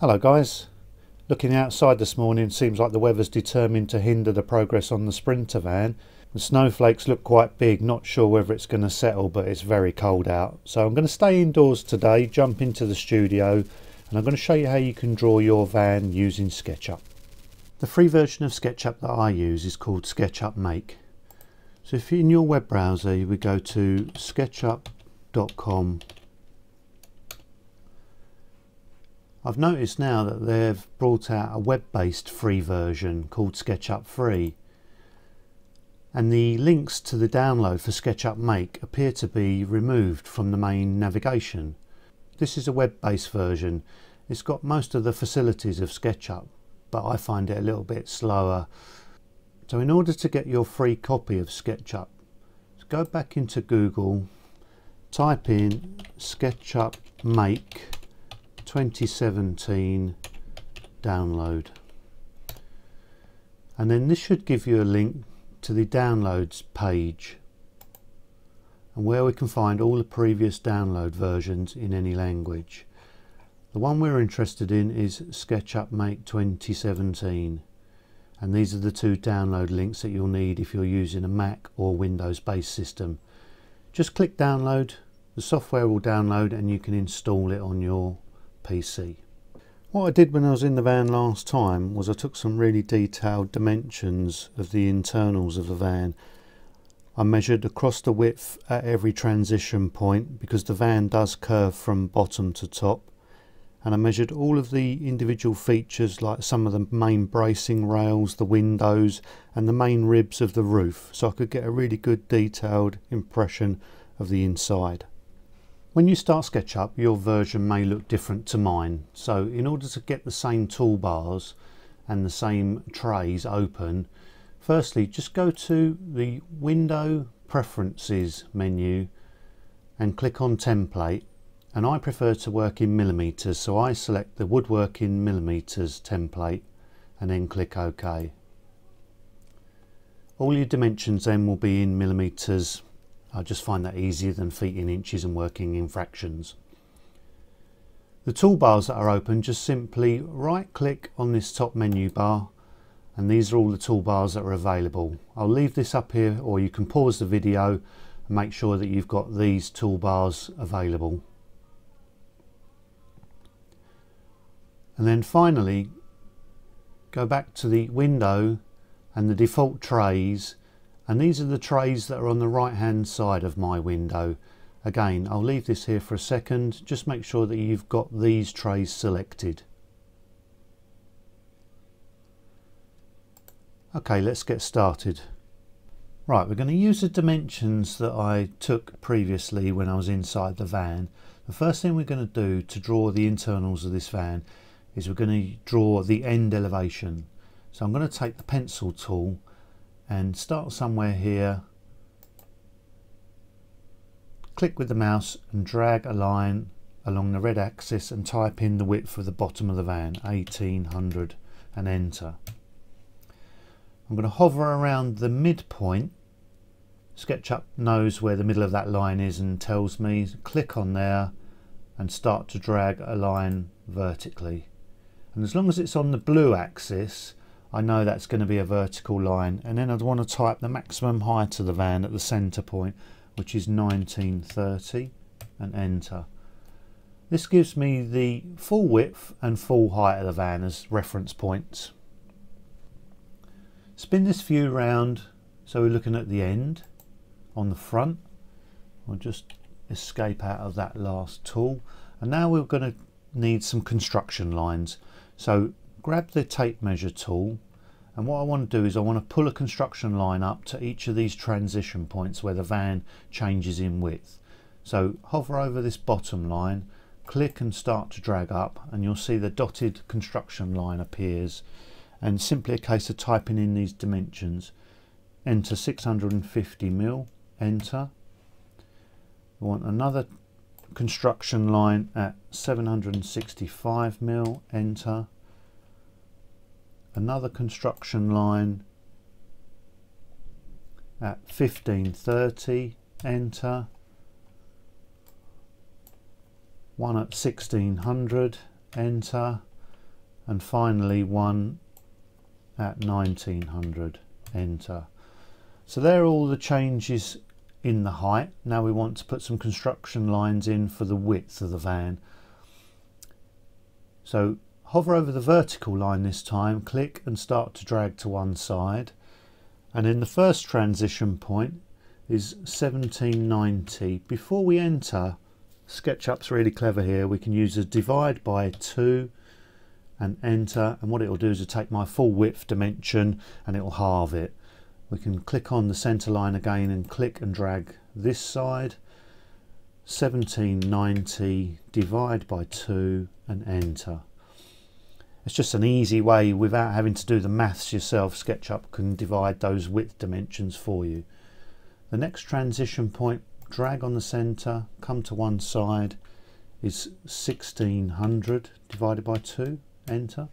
Hello guys, looking outside this morning, seems like the weather's determined to hinder the progress on the Sprinter van. The snowflakes look quite big, not sure whether it's going to settle, but it's very cold out. So I'm going to stay indoors today, jump into the studio, and I'm going to show you how you can draw your van using SketchUp. The free version of SketchUp that I use is called SketchUp Make. So if in your web browser you would go to sketchup.com. I've noticed now that they've brought out a web-based free version called SketchUp Free, and the links to the download for SketchUp Make appear to be removed from the main navigation. This is a web-based version. It's got most of the facilities of SketchUp, but I find it a little bit slower. So in order to get your free copy of SketchUp, go back into Google, type in SketchUp Make 2017 download, and then this should give you a link to the downloads page and where we can find all the previous download versions in any language. The one we're interested in is SketchUp Make 2017, and these are the two download links that you'll need if you're using a Mac or Windows based system. Just click download, the software will download and you can install it on your PC. What I did when I was in the van last time was I took some really detailed dimensions of the internals of the van. I measured across the width at every transition point because the van does curve from bottom to top, and I measured all of the individual features like some of the main bracing rails, the windows and the main ribs of the roof, so I could get a really good detailed impression of the inside. When you start SketchUp, your version may look different to mine, so in order to get the same toolbars and the same trays open, firstly just go to the Window Preferences menu and click on Template, and I prefer to work in millimeters, so I select the woodworking millimeters template and then click OK. All your dimensions then will be in millimeters. I just find that easier than feet in inches and working in fractions. The toolbars that are open, just simply right click on this top menu bar and these are all the toolbars that are available. I'll leave this up here, or you can pause the video and make sure that you've got these toolbars available. And then finally go back to the window and the default trays, and these are the trays that are on the right hand side of my window. Again, I'll leave this here for a second, just make sure that you've got these trays selected. Okay, let's get started. Right, we're going to use the dimensions that I took previously when I was inside the van. The first thing we're going to do to draw the internals of this van is we're going to draw the end elevation. So I'm going to take the pencil tool and start somewhere here, click with the mouse and drag a line along the red axis and type in the width of the bottom of the van, 1800, and enter. I'm going to hover around the midpoint. SketchUp knows where the middle of that line is and tells me, click on there and start to drag a line vertically. And as long as it's on the blue axis, I know that's going to be a vertical line, and then I'd want to type the maximum height of the van at the centre point, which is 1930, and enter. This gives me the full width and full height of the van as reference points. Spin this view round so we're looking at the end on the front. I'll just escape out of that last tool, and now we're going to need some construction lines. So grab the tape measure tool, and what I want to do is I want to pull a construction line up to each of these transition points where the van changes in width. So hover over this bottom line, click and start to drag up, and you'll see the dotted construction line appears, and simply a case of typing in these dimensions. Enter 650 mil, enter. We want another construction line at 765 mil, enter. Another construction line at 1530, enter. One at 1600, enter. and finally one at 1900, enter. So there are all the changes in the height. Now we want to put some construction lines in for the width of the van. So hover over the vertical line this time, click and start to drag to one side, and then the first transition point is 1790. Before we enter, SketchUp's really clever here. We can use a divide by 2 and enter, and what it will do is it'll take my full width dimension and it will halve it. We can click on the center line again and click and drag this side, 1790, divide by 2 and enter. It's just an easy way, without having to do the maths yourself. SketchUp can divide those width dimensions for you. The next transition point, drag on the center, come to one side, is 1600 divided by 2, enter.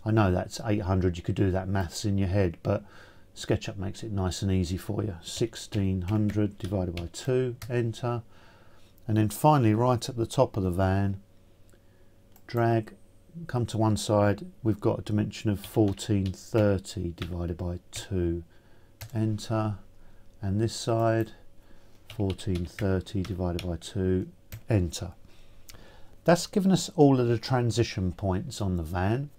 I know that's 800, you could do that maths in your head, but SketchUp makes it nice and easy for you. 1600 divided by 2, enter. And then finally, right at the top of the van, drag, come to one side, we've got a dimension of 1430 divided by 2, enter. And this side, 1430 divided by 2, enter. That's given us all of the transition points on the van.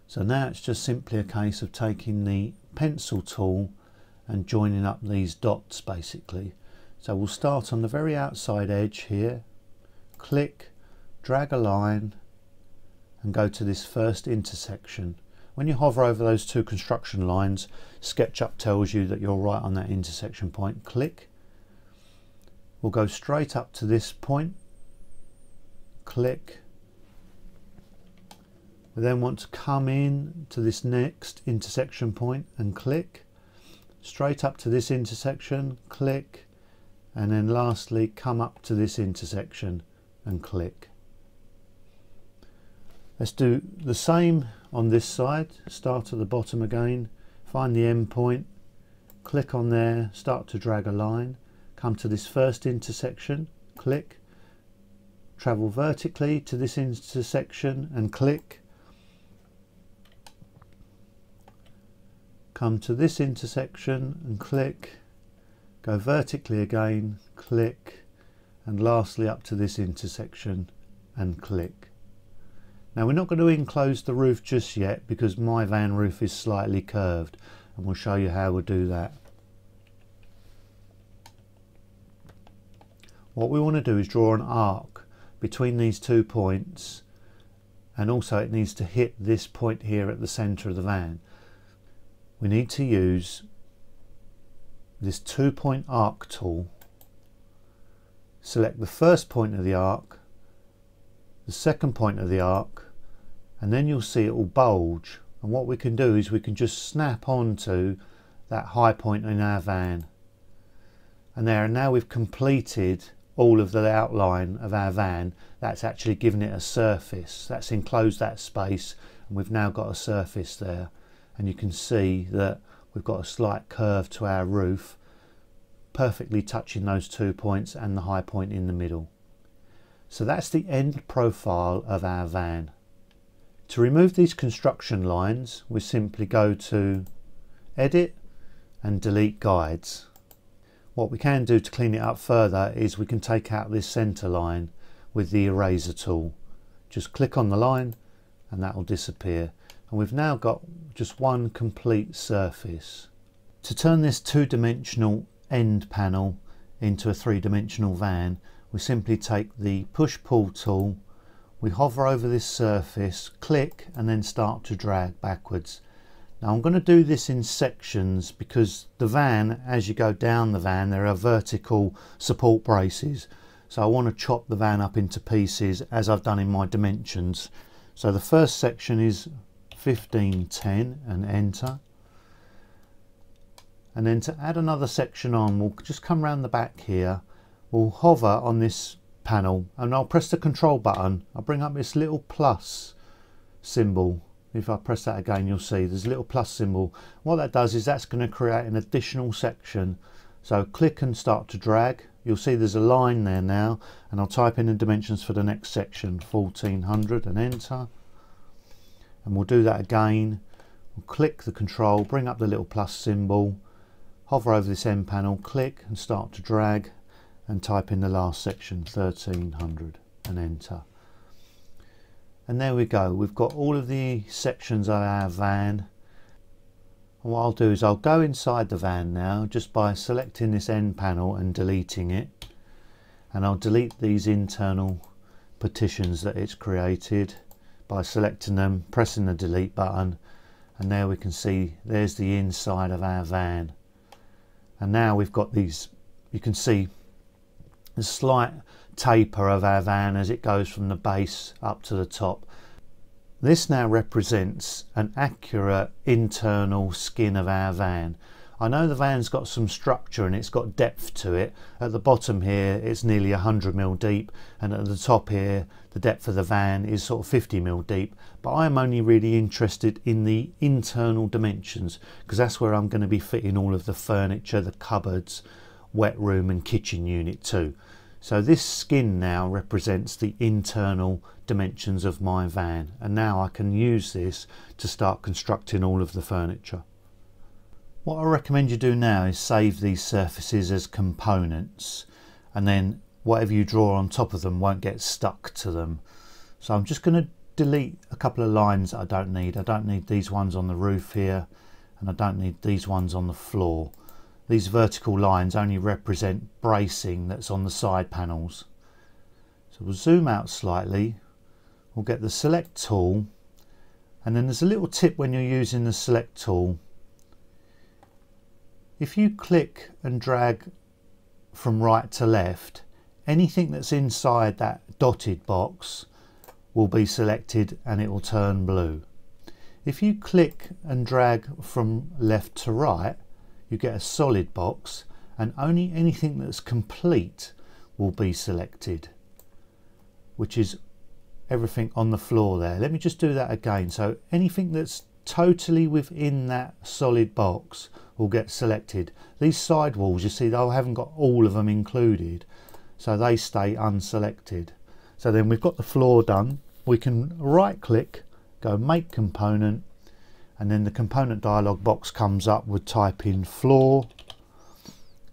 So now it's just simply a case of taking the pencil tool and joining up these dots basically. So we'll start on the very outside edge here, click, drag a line and go to this first intersection. When you hover over those two construction lines, SketchUp tells you that you're right on that intersection point. Click. We'll go straight up to this point. Click. We then want to come in to this next intersection point and click. Straight up to this intersection, click. And then lastly, come up to this intersection and click. Let's do the same on this side. Start at the bottom again, find the end point, click on there, start to drag a line, come to this first intersection, click, travel vertically to this intersection and click, come to this intersection and click, go vertically again, click, and lastly up to this intersection and click. Now we're not going to enclose the roof just yet because my van roof is slightly curved, and we'll show you how we'll do that. What we want to do is draw an arc between these 2 points, and also it needs to hit this point here at the centre of the van. We need to use this 2-point arc tool. Select the first point of the arc, the second point of the arc, and then you'll see it will bulge, and what we can do is we can just snap onto that high point in our van. And there, and now we've completed all of the outline of our van. That's actually given it a surface, that's enclosed that space, and we've now got a surface there, and you can see that we've got a slight curve to our roof, perfectly touching those 2 points and the high point in the middle. So that's the end profile of our van. To remove these construction lines, we simply go to Edit and Delete Guides. What we can do to clean it up further is we can take out this center line with the eraser tool. Just click on the line and that will disappear. And we've now got just one complete surface. To turn this two-dimensional end panel into a three-dimensional van, we simply take the push-pull tool, we hover over this surface, click and then start to drag backwards. Now I'm going to do this in sections because the van, as you go down the van, there are vertical support braces. So I want to chop the van up into pieces as I've done in my dimensions. So the first section is 1510 and enter. And then to add another section on, we'll just come around the back here. We'll hover on this panel and I'll press the control button. I'll bring up this little plus symbol. If I press that again, you'll see there's a little plus symbol. What that does is that's going to create an additional section. So click and start to drag. You'll see there's a line there now, and I'll type in the dimensions for the next section, 1400 and enter. and we'll do that again. We'll click the control, bring up the little plus symbol, hover over this end panel, click and start to drag and type in the last section, 1300, and enter. And there we go, we've got all of the sections of our van. And what I'll do is I'll go inside the van now just by selecting this end panel and deleting it, and I'll delete these internal partitions that it's created by selecting them, pressing the delete button, and there we can see there's the inside of our van. And now we've got these, you can see the slight taper of our van as it goes from the base up to the top. This now represents an accurate internal skin of our van. I know the van's got some structure and it's got depth to it. At the bottom here it's nearly 100mm deep, and at the top here the depth of the van is sort of 50mm deep, but I'm only really interested in the internal dimensions because that's where I'm going to be fitting all of the furniture, the cupboards, wet room and kitchen unit too. So this skin now represents the internal dimensions of my van, and now I can use this to start constructing all of the furniture. What I recommend you do now is save these surfaces as components, and then whatever you draw on top of them won't get stuck to them. So I'm just going to delete a couple of lines that I don't need. I don't need these ones on the roof here, and I don't need these ones on the floor. These vertical lines only represent bracing that's on the side panels. So we'll zoom out slightly, we'll get the select tool, and then there's a little tip when you're using the select tool. If you click and drag from right to left, anything that's inside that dotted box will be selected and it will turn blue. If you click and drag from left to right, you get a solid box, and only anything that's complete will be selected, which is everything on the floor there. Let me just do that again. So anything that's totally within that solid box will get selected. These side walls, you see, I haven't got all of them included, so they stay unselected. So then we've got the floor done. We can right click, go make component, and then the component dialog box comes up with type in floor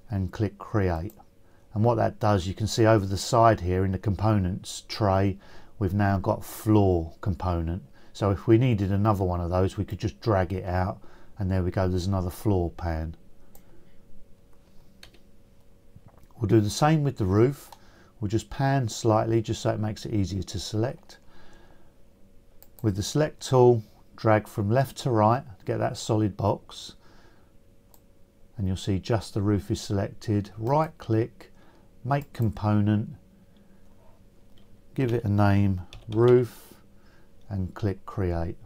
and click create. And what that does, you can see over the side here in the components tray, we've now got floor component. So if we needed another one of those, we could just drag it out, and there we go, there's another floor pan. We'll do the same with the roof. We'll just pan slightly just so it makes it easier to select. With the select tool, drag from left to right to get that solid box, and you'll see just the roof is selected. Right click, make component, give it a name, roof, and click create.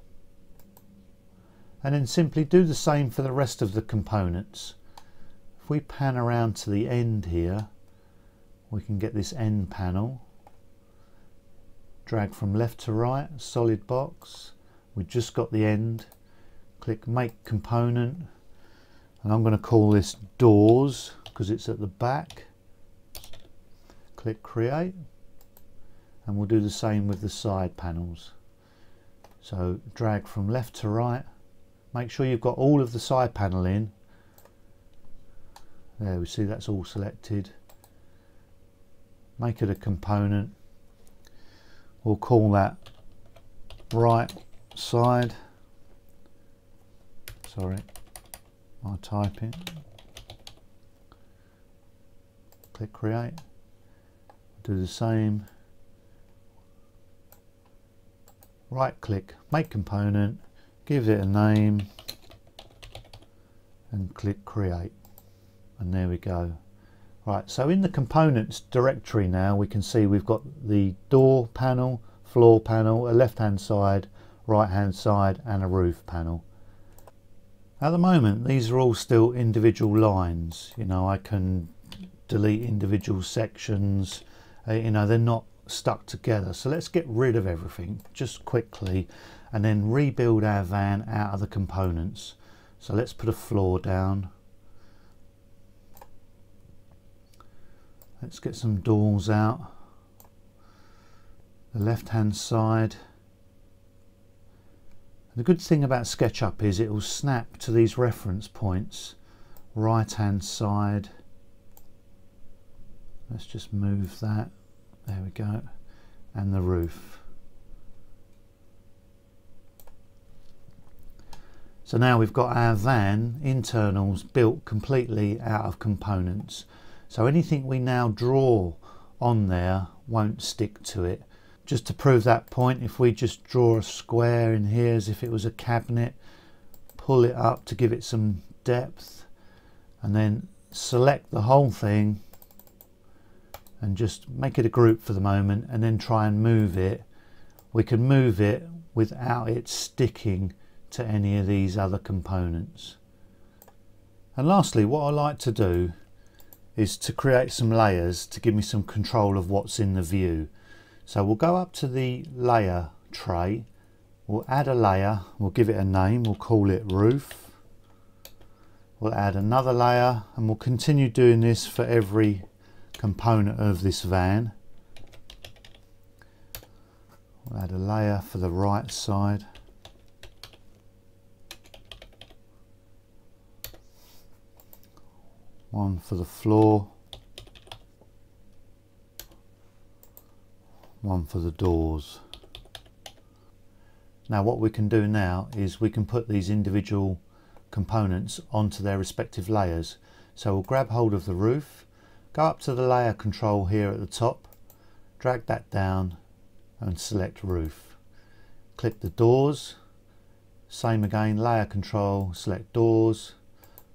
And then simply do the same for the rest of the components. If we pan around to the end here, we can get this end panel. Drag from left to right, solid box. We've just got the end. Click make component, and I'm going to call this doors because it's at the back. Click create, and we'll do the same with the side panels. So drag from left to right, make sure you've got all of the side panel in. There we see that's all selected. Make it a component. We'll call that right side. Sorry, I'll type it. Click create. Do the same. Right click, make component, give it a name, and click create. And there we go. Right, so in the components directory now we can see we've got the door panel, floor panel, a left hand side, right hand side, and a roof panel. At the moment these are all still individual lines. You know, I can delete individual sections, you know, they're not stuck together. So let's get rid of everything just quickly and then rebuild our van out of the components. So let's put a floor down. Let's get some doors out. The left hand side, The good thing about SketchUp is it will snap to these reference points, right hand side. Let's just move that, there we go, and the roof. So now we've got our van internals built completely out of components. So anything we now draw on there won't stick to it. Just to prove that point, if we just draw a square in here as if it was a cabinet, pull it up to give it some depth, and then select the whole thing and just make it a group for the moment, and then try and move it. We can move it without it sticking to any of these other components. And lastly, what I like to do is to create some layers to give me some control of what's in the view. So we'll go up to the layer tray, we'll add a layer, we'll give it a name, we'll call it roof. We'll add another layer, and we'll continue doing this for every component of this van. We'll add a layer for the right side. One for the floor. One for the doors. Now what we can do now is we can put these individual components onto their respective layers. So we'll grab hold of the roof, go up to the layer control here at the top, drag that down and select roof. Click the doors, same again, layer control, select doors,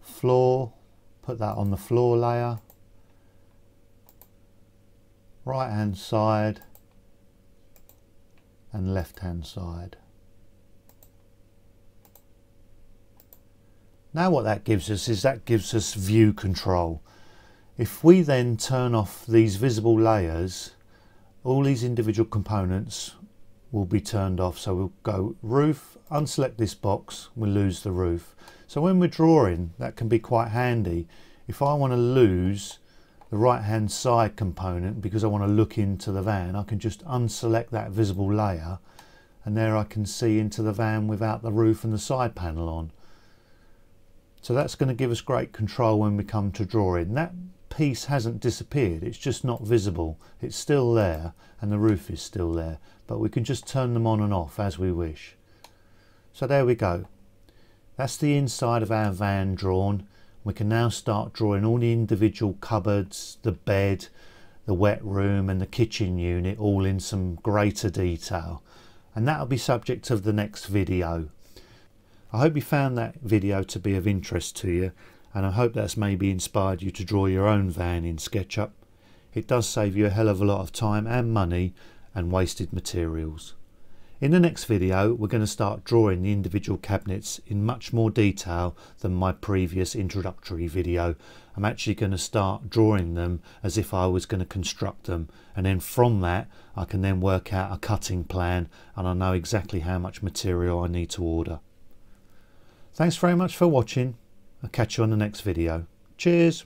floor, put that on the floor layer, right hand side and left hand side. Now what that gives us is that gives us view control. If we then turn off these visible layers, all these individual components will be turned off. So we'll go roof, unselect this box, we'll lose the roof. So when we're drawing, that can be quite handy. If I want to lose the right hand side component because I want to look into the van, I can just unselect that visible layer, and there I can see into the van without the roof and the side panel on. So that's going to give us great control when we come to drawing. That piece hasn't disappeared, it's just not visible. It's still there and the roof is still there, but we can just turn them on and off as we wish. So there we go. That's the inside of our van drawn. We can now start drawing all the individual cupboards, the bed, the wet room and the kitchen unit all in some greater detail. And that'll be subject of the next video. I hope you found that video to be of interest to you, and I hope that's maybe inspired you to draw your own van in SketchUp. It does save you a hell of a lot of time and money and wasted materials. In the next video we're going to start drawing the individual cabinets in much more detail than my previous introductory video. I'm actually going to start drawing them as if I was going to construct them, and then from that I can then work out a cutting plan and I know exactly how much material I need to order. Thanks very much for watching. I'll catch you on the next video. Cheers!